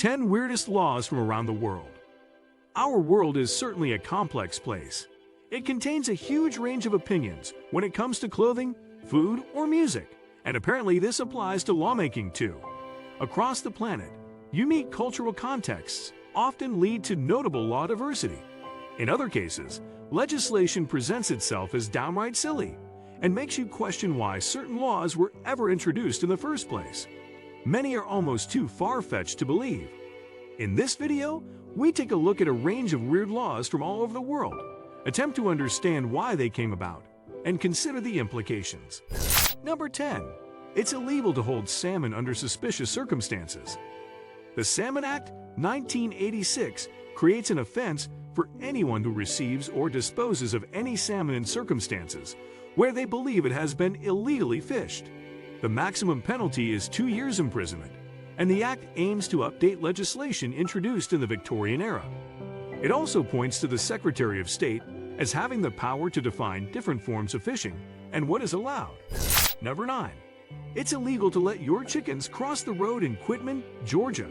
10 weirdest laws from around the world. Our world is certainly a complex place. It contains a huge range of opinions when it comes to clothing, food, or music, and apparently this applies to lawmaking too. Across the planet, unique cultural contexts often lead to notable law diversity. In other cases, legislation presents itself as downright silly and makes you question why certain laws were ever introduced in the first place. Many are almost too far-fetched to believe. In this video, we take a look at a range of weird laws from all over the world, attempt to understand why they came about, and consider the implications. Number 10. It's illegal to hold salmon under suspicious circumstances. The Salmon Act, 1986, creates an offense for anyone who receives or disposes of any salmon in circumstances where they believe it has been illegally fished. The maximum penalty is 2 years imprisonment, and the act aims to update legislation introduced in the Victorian era. It also points to the Secretary of State as having the power to define different forms of fishing and what is allowed. Number 9. It's illegal to let your chickens cross the road in Quitman, Georgia.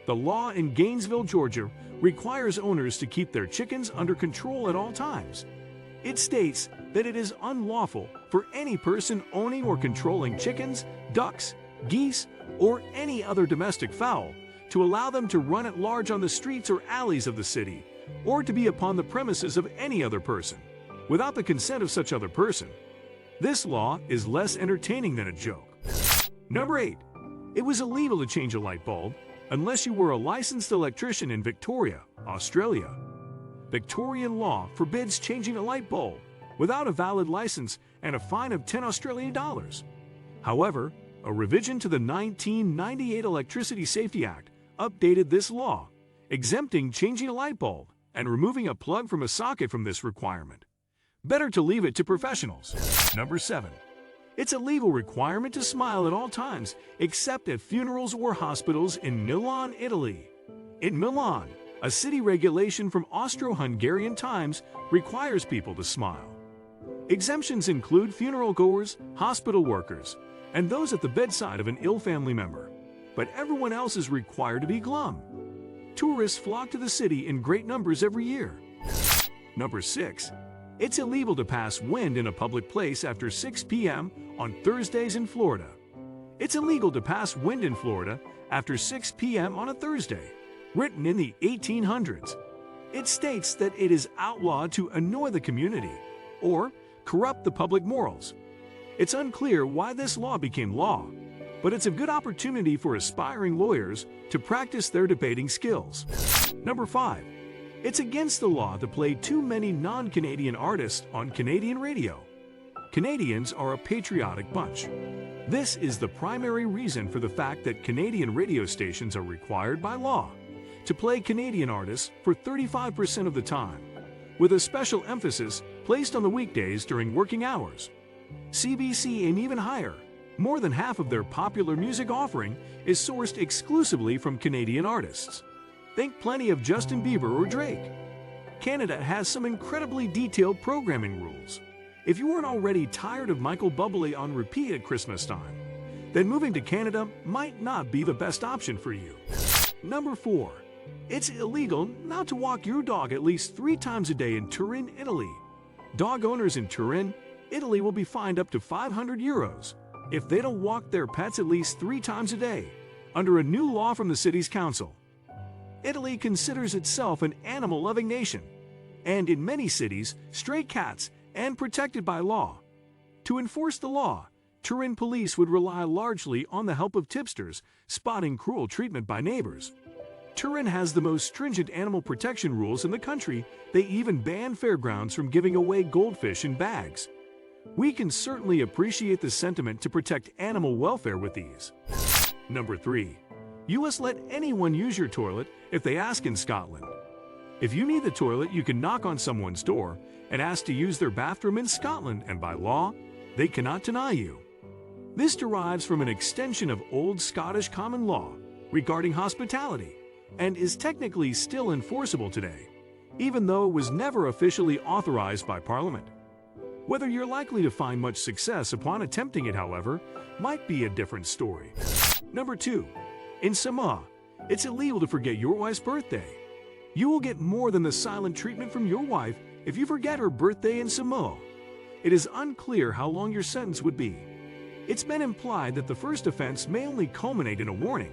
The law in Gainesville, Georgia, requires owners to keep their chickens under control at all times. It states that it is unlawful for any person owning or controlling chickens, ducks, geese, or any other domestic fowl to allow them to run at large on the streets or alleys of the city, or to be upon the premises of any other person, without the consent of such other person. This law is less entertaining than a joke. Number 8. It was illegal to change a light bulb unless you were a licensed electrician in Victoria, Australia. Victorian law forbids changing a light bulb without a valid license and a fine of 10 Australian dollars. However, a revision to the 1998 Electricity Safety Act updated this law, exempting changing a light bulb and removing a plug from a socket from this requirement. Better to leave it to professionals. Number 7. It's a legal requirement to smile at all times, except at funerals or hospitals in Milan, Italy. In Milan, a city regulation from Austro-Hungarian times requires people to smile. Exemptions include funeral goers, hospital workers, and those at the bedside of an ill family member. But everyone else is required to be glum. Tourists flock to the city in great numbers every year. Number 6. It's illegal to pass wind in a public place after 6 p.m. on Thursdays in Florida. It's illegal to pass wind in Florida after 6 p.m. on a Thursday, written in the 1800s. It states that it is outlawed to annoy the community or corrupt the public morals. It's unclear why this law became law, but it's a good opportunity for aspiring lawyers to practice their debating skills. Number 5. It's against the law to play too many non-Canadian artists on Canadian radio. Canadians are a patriotic bunch. This is the primary reason for the fact that Canadian radio stations are required by law to play Canadian artists for 35% of the time, with a special emphasis placed on the weekdays during working hours. CBC aim even higher. More than half of their popular music offering is sourced exclusively from Canadian artists. Think plenty of Justin Bieber or Drake. Canada has some incredibly detailed programming rules. If you aren't already tired of Michael Bublé on repeat at Christmas time, then moving to Canada might not be the best option for you. Number 4. It's illegal not to walk your dog at least 3 times a day in Turin, Italy. Dog owners in Turin, Italy will be fined up to €500 if they don't walk their pets at least 3 times a day, under a new law from the city's council. Italy considers itself an animal-loving nation, and in many cities, stray cats and protected by law. To enforce the law, Turin police would rely largely on the help of tipsters spotting cruel treatment by neighbors. Turin has the most stringent animal protection rules in the country. They even ban fairgrounds from giving away goldfish in bags. We can certainly appreciate the sentiment to protect animal welfare with these. Number 3. You must let anyone use your toilet if they ask in Scotland. If you need the toilet, you can knock on someone's door and ask to use their bathroom in Scotland, and by law, they cannot deny you. This derives from an extension of old Scottish common law regarding hospitality and is technically still enforceable today, even though it was never officially authorized by Parliament. Whether you're likely to find much success upon attempting it, however, might be a different story. Number 2. In Samoa, It's illegal to forget your wife's birthday. You will get more than the silent treatment from your wife if you forget her birthday in Samoa. It is unclear how long your sentence would be. It's been implied that the first offense may only culminate in a warning,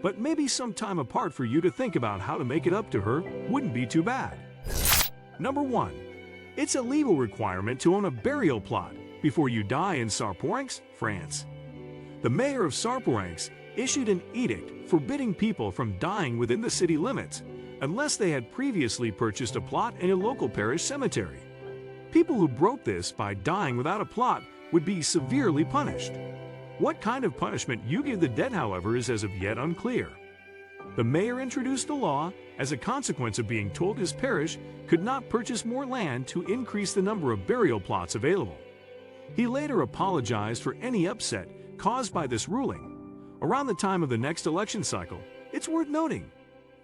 but maybe some time apart for you to think about how to make it up to her wouldn't be too bad. Number 1. It's a legal requirement to own a burial plot before you die in Sarporinx, France. The mayor of Sarporinx issued an edict forbidding people from dying within the city limits unless they had previously purchased a plot in a local parish cemetery. People who broke this by dying without a plot would be severely punished. What kind of punishment you give the dead, however, is as of yet unclear. The mayor introduced the law as a consequence of being told his parish could not purchase more land to increase the number of burial plots available. He later apologized for any upset caused by this ruling. Around the time of the next election cycle, it's worth noting,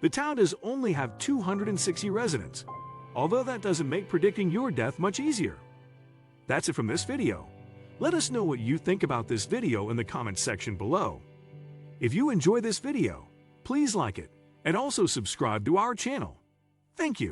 the town does only have 260 residents, although that doesn't make predicting your death much easier. That's it from this video. Let us know what you think about this video in the comments section below. If you enjoy this video, please like it and also subscribe to our channel. Thank you.